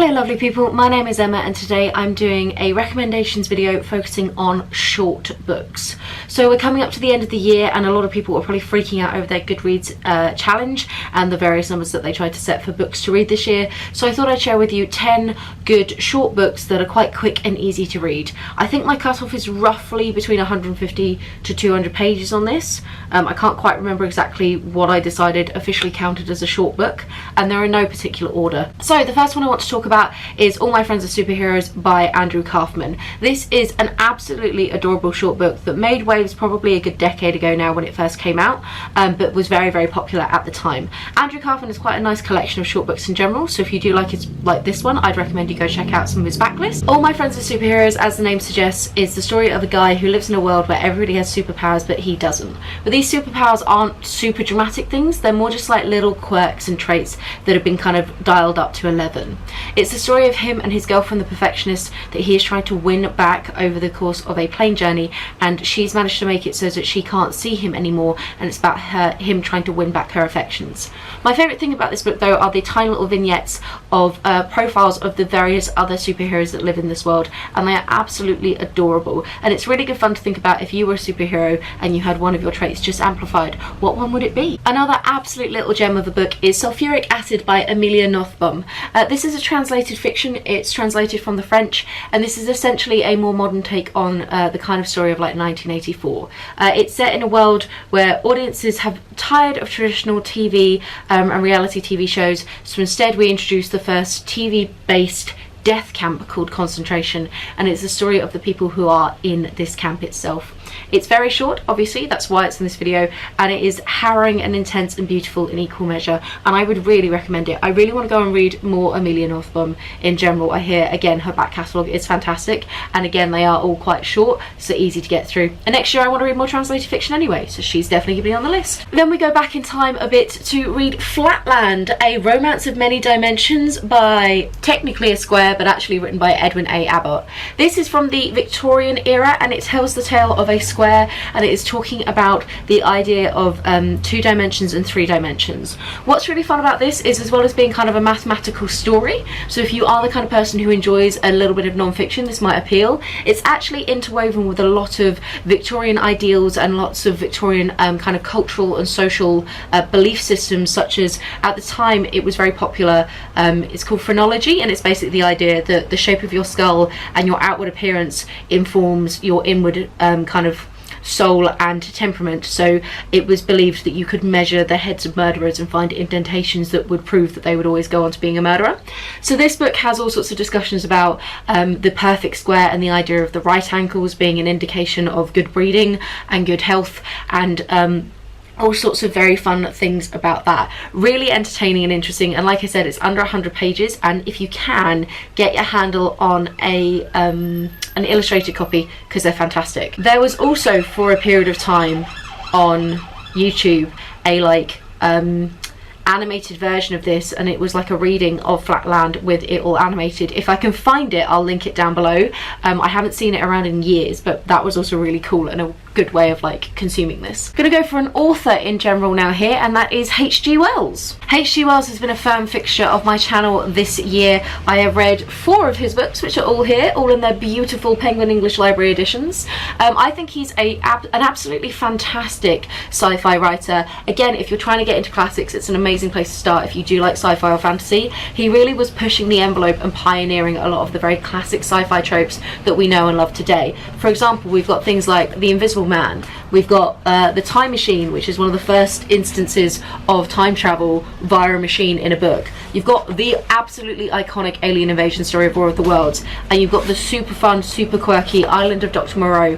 Hello lovely people, my name is Emma and today I'm doing a recommendations video focusing on short books. So we're coming up to the end of the year and a lot of people are probably freaking out over their GoodReads challenge and the various numbers that they tried to set for books to read this year. So I thought I'd share with you 10 good short books that are quite quick and easy to read. I think my cutoff is roughly between 150 to 200 pages on this. I can't quite remember exactly what I decided officially counted as a short book, and they're in no particular order. So the first one I want to talk about is All My Friends Are Superheroes by Andrew Kaufman. This is an absolutely adorable short book that made waves probably a good decade ago now when it first came out, but was very popular at the time. Andrew Kaufman is quite a nice collection of short books in general, so if you do like this one, I'd recommend you go check out some of his backlist. All My Friends Are Superheroes, as the name suggests, is the story of a guy who lives in a world where everybody has superpowers but he doesn't. But these superpowers aren't super dramatic things, they're more just like little quirks and traits that have been kind of dialed up to 11. It's the story of him and his girlfriend the perfectionist that he is trying to win back over the course of a plane journey, and she's managed to make it so that she can't see him anymore, and it's about him trying to win back her affections. My favourite thing about this book though are the tiny little vignettes of profiles of the various other superheroes that live in this world, and they are absolutely adorable, and it's really good fun to think about if you were a superhero and you had one of your traits just amplified, what one would it be? Another absolute little gem of a book is Sulfuric Acid by Amelia Nothbaum. This is a translated fiction, it's translated from the French, and this is essentially a more modern take on the kind of story of like 1984. It's set in a world where audiences have tired of traditional TV and reality TV shows, so instead we introduce the first TV-based death camp called Concentration, and it's the story of the people who are in this camp itself. It's very short, obviously, that's why it's in this video, and it is harrowing and intense and beautiful in equal measure, and I would really recommend it. I really want to go and read more Amelia Nothbaum in general. I hear, again, her back catalogue is fantastic, and again, they are all quite short, so easy to get through. And next year I want to read more translated fiction anyway, so she's definitely going to be on the list. Then we go back in time a bit to read Flatland, a romance of many dimensions by technically a square, but actually written by Edwin A. Abbott. This is from the Victorian era, and it tells the tale of a square, and it is talking about the idea of 2 dimensions and 3 dimensions. What's really fun about this is, as well as being kind of a mathematical story, so if you are the kind of person who enjoys a little bit of non-fiction, this might appeal. It's actually interwoven with a lot of Victorian ideals and lots of Victorian kind of cultural and social belief systems, such as, at the time it was very popular, it's called phrenology, and it's basically the idea that the shape of your skull and your outward appearance informs your inward kind of soul and temperament. So it was believed that you could measure the heads of murderers and find indentations that would prove that they would always go on to being a murderer. So this book has all sorts of discussions about the perfect square and the idea of the right angles being an indication of good breeding and good health, and all sorts of very fun things about that. Really entertaining and interesting, and like I said, it's under 100 pages, and if you can, get your handle on an illustrated copy because they're fantastic. There was also, for a period of time on YouTube, a animated version of this, and it was like a reading of Flatland with it all animated. If I can find it, I'll link it down below. I haven't seen it around in years, but that was also really cool and a good way of like consuming this. Gonna go for an author in general now here, and that is H.G. Wells. H.G. Wells has been a firm fixture of my channel this year. I have read 4 of his books, which are all here, all in their beautiful Penguin English Library editions. I think he's an absolutely fantastic sci-fi writer. Again, if you're trying to get into classics, it's an amazing place to start if you do like sci-fi or fantasy. He really was pushing the envelope and pioneering a lot of the very classic sci-fi tropes that we know and love today. For example, we've got things like the Invisible Man, we've got the time machine, which is one of the first instances of time travel via a machine in a book. You've got the absolutely iconic alien invasion story of War of the Worlds, and you've got the super fun, super quirky Island of Dr. Moreau,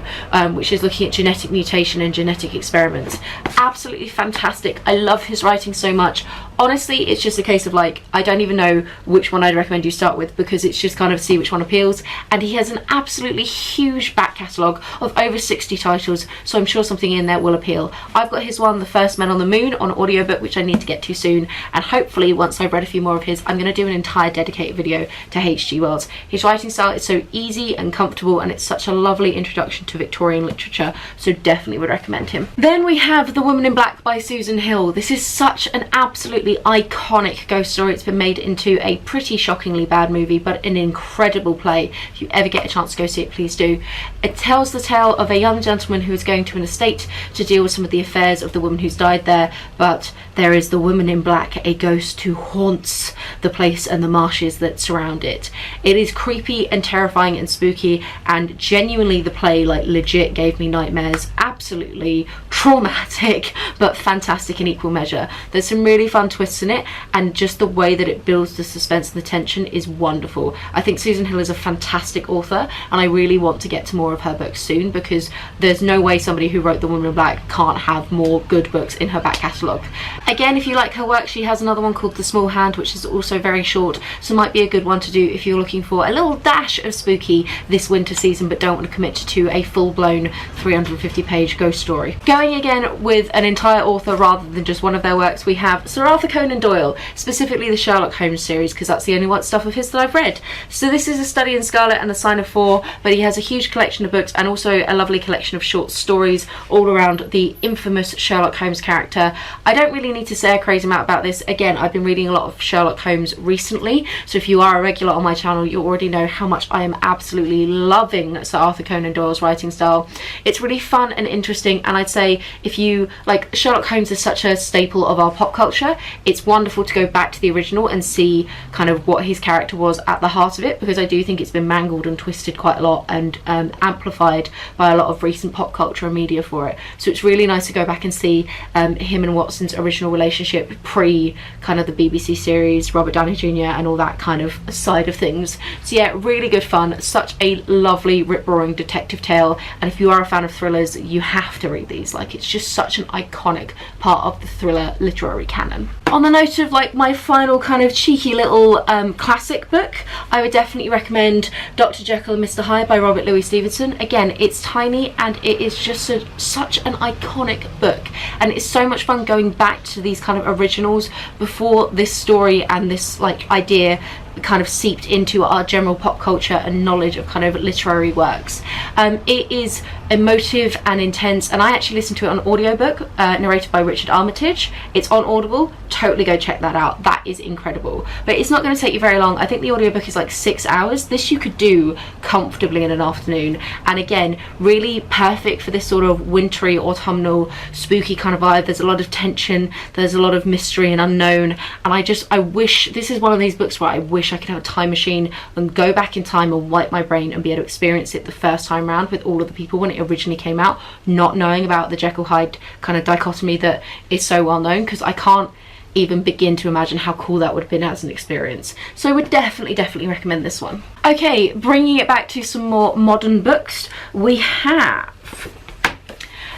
which is looking at genetic mutation and genetic experiments. Absolutely fantastic. I love his writing so much. Honestly, it's just a case of like, I don't even know which one I'd recommend you start with, because it's just kind of see which one appeals, and he has an absolutely huge back catalogue of over 60 titles, so I'm sure sure something in there will appeal. I've got his one, The First Men on the Moon, on audiobook, which I need to get to soon, and hopefully once I've read a few more of his, I'm going to do an entire dedicated video to H.G. Wells. His writing style is so easy and comfortable, and it's such a lovely introduction to Victorian literature, so definitely would recommend him. Then we have The Woman in Black by Susan Hill. This is such an absolutely iconic ghost story. It's been made into a pretty shockingly bad movie, but an incredible play. If you ever get a chance to go see it, please do. It tells the tale of a young gentleman who is going to an estate to deal with some of the affairs of the woman who's died there, but there is the woman in black, a ghost who haunts the place and the marshes that surround it. It is creepy and terrifying and spooky, and genuinely the play like legit gave me nightmares. Absolutely traumatic, but fantastic in equal measure. There's some really fun twists in it, and just the way that it builds the suspense and the tension is wonderful. I think Susan Hill is a fantastic author, and I really want to get to more of her books soon, because there's no way somebody who wrote The Woman in Black can't have more good books in her back catalogue. Again, if you like her work, she has another one called The Small Hand, which is also very short, so might be a good one to do if you're looking for a little dash of spooky this winter season but don't want to commit to a full-blown 350-page ghost story. Going again with an entire author rather than just one of their works, we have Sir Arthur Conan Doyle, specifically the Sherlock Holmes series, because that's the only stuff of his that I've read. So this is A Study in Scarlet and The Sign of Four, but he has a huge collection of books and also a lovely collection of short stories all around the infamous Sherlock Holmes character. I don't really need to say a crazy amount about this. Again, I've been reading a lot of Sherlock Holmes recently, so if you are a regular on my channel, you already know how much I am absolutely loving Sir Arthur Conan Doyle's writing style. It's really fun and interesting, and I'd say if you like, Sherlock Holmes is such a staple of our pop culture, it's wonderful to go back to the original and see kind of what his character was at the heart of it, because I do think it's been mangled and twisted quite a lot and amplified by a lot of recent pop culture and media for it. So it's really nice to go back and see him and Watson's original relationship pre kind of the BBC series, Robert Downey Jr. and all that kind of side of things. So yeah, really good fun, such a lovely rip-roaring detective tale, and if you are a fan of thrillers, you have to read these. Like, it's just such an iconic part of the thriller literary canon. On the note of like my final kind of cheeky little classic book, I would definitely recommend Dr. Jekyll and Mr. Hyde by Robert Louis Stevenson. Again, it's tiny and it is just such an iconic book, and it's so much fun going back to these kind of originals before this story and this like idea kind of seeped into our general pop culture and knowledge of kind of literary works. It is emotive and intense, and I actually listened to it on audiobook, narrated by Richard Armitage. It's on Audible. Totally go check that out. That is incredible. But it's not going to take you very long. I think the audiobook is like 6 hours. This you could do comfortably in an afternoon, and again, really perfect for this sort of wintry, autumnal, spooky kind of vibe. There's a lot of tension, there's a lot of mystery and unknown, and I wish, this is one of these books where I wish I could have a time machine and go back in time and wipe my brain and be able to experience it the first time round with all of the people when it originally came out, not knowing about the Jekyll Hyde kind of dichotomy that is so well known, because I can't even begin to imagine how cool that would have been as an experience. So I would definitely recommend this one. Okay, bringing it back to some more modern books, we have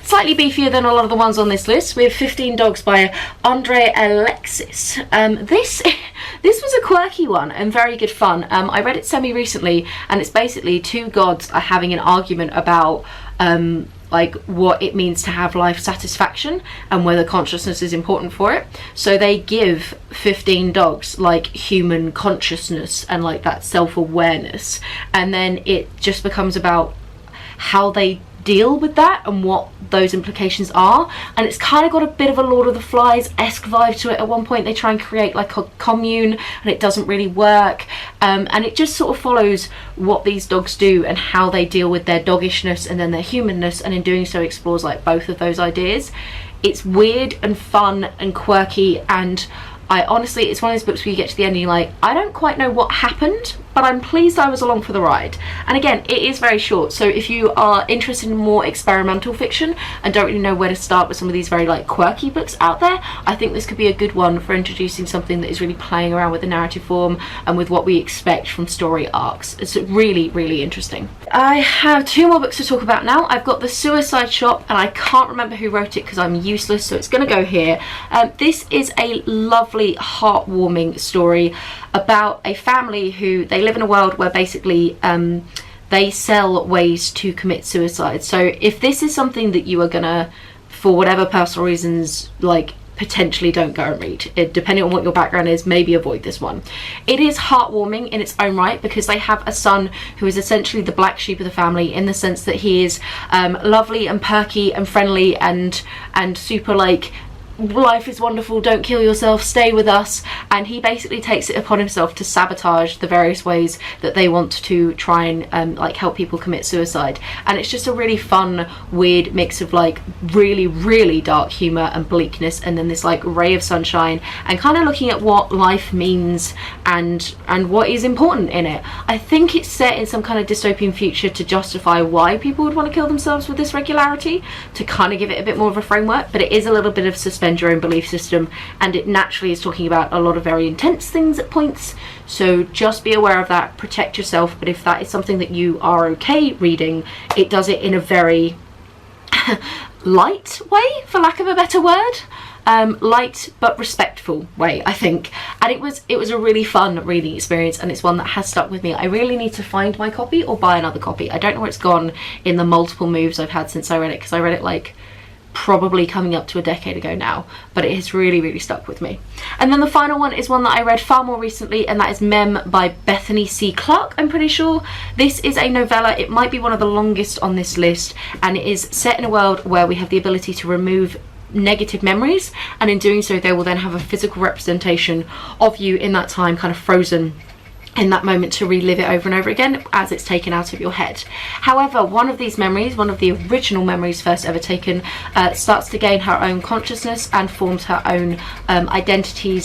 slightly beefier than a lot of the ones on this list. We have 15 Dogs by Andre Alexis. This was a quirky one and very good fun. I read it semi-recently, and it's basically two gods are having an argument about like what it means to have life satisfaction and whether consciousness is important for it. So they give 15 dogs like human consciousness and like that self-awareness, and then it just becomes about how they deal with that and what those implications are. And it's kind of got a bit of a Lord of the Flies-esque vibe to it. At one point they try and create like a commune, and it doesn't really work, and it just sort of follows what these dogs do and how they deal with their doggishness and then their humanness, and in doing so explores like both of those ideas. It's weird and fun and quirky, and I honestly, it's one of those books where you get to the end and you're like, I don't quite know what happened, but I'm pleased I was along for the ride. And again, it is very short, so if you are interested in more experimental fiction and don't really know where to start with some of these very like quirky books out there, I think this could be a good one for introducing something that is really playing around with the narrative form and with what we expect from story arcs. It's really interesting. I have two more books to talk about now. I've got The Suicide Shop, and I can't remember who wrote it because I'm useless, so it's gonna go here. This is a lovely, heartwarming story about a family who, they live in a world where basically they sell ways to commit suicide. So if this is something that you are gonna, for whatever personal reasons, like, potentially don't go and read it, depending on what your background is, maybe avoid this one. It is heartwarming in its own right, because they have a son who is essentially the black sheep of the family, in the sense that he is lovely and perky and friendly and super like, life is wonderful, don't kill yourself, stay with us, and he basically takes it upon himself to sabotage the various ways that they want to try and like help people commit suicide. And it's just a really fun, weird mix of like really, really dark humor and bleakness, and then this like ray of sunshine, and kind of looking at what life means and what is important in it. I think it's set in some kind of dystopian future to justify why people would want to kill themselves with this regularity, to kind of give it a bit more of a framework, but it is a little bit of suspend your own belief system, and it naturally is talking about a lot of very intense things at points, so just be aware of that, protect yourself. But if that is something that you are okay reading, it does it in a very light way, for lack of a better word, light but respectful way, I think. And it was a really fun reading experience, and it's one that has stuck with me. I really need to find my copy or buy another copy. I don't know where it's gone in the multiple moves I've had since I read it, because I read it like probably coming up to a decade ago now, but it has really, really stuck with me. And then the final one is one that I read far more recently, and that is Mem by Bethany C. Clark, I'm pretty sure. This is a novella. It might be one of the longest on this list, and it is set in a world where we have the ability to remove negative memories, and in doing so they will then have a physical representation of you in that time, kind of frozen in that moment, to relive it over and over again as it's taken out of your head. However, one of these memories, one of the original memories first ever taken, starts to gain her own consciousness and forms her own identity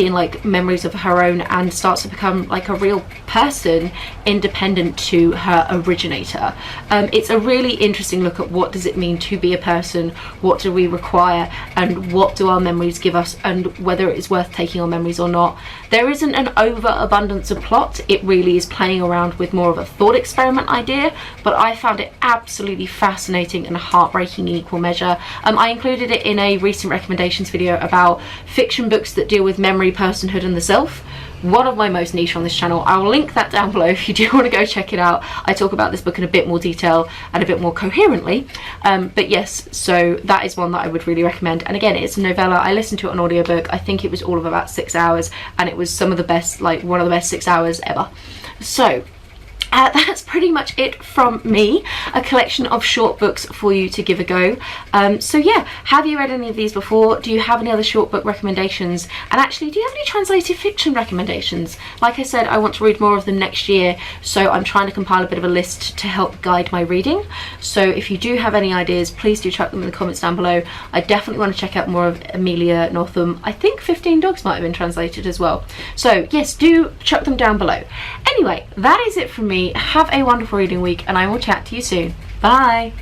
and like memories of her own, and starts to become like a real person independent to her originator. It's a really interesting look at what does it mean to be a person, what do we require, and what do our memories give us, and whether it is worth taking our memories or not. There isn't an overabundance of plot, it really is playing around with more of a thought experiment idea, but I found it absolutely fascinating and heartbreaking in equal measure. I included it in a recent recommendations video about fiction books that deal with memory, personhood and the self. One of my most niche on this channel. I'll link that down below if you do want to go check it out. I talk about this book in a bit more detail and a bit more coherently, but yes, so that is one that I would really recommend. And again, it's a novella. I listened to it on audiobook. I think it was all of about 6 hours, and it was some of the best, like one of the best 6 hours ever. So that's pretty much it from me, a collection of short books for you to give a go. So yeah, have you read any of these before? Do you have any other short book recommendations? And actually, do you have any translated fiction recommendations? Like I said, I want to read more of them next year, so I'm trying to compile a bit of a list to help guide my reading. So if you do have any ideas, please do chuck them in the comments down below. I definitely want to check out more of Amelia Northam. I think 15 Dogs might have been translated as well. So yes, do chuck them down below. Anyway, that is it from me. Have a wonderful reading week, and I will chat to you soon. Bye!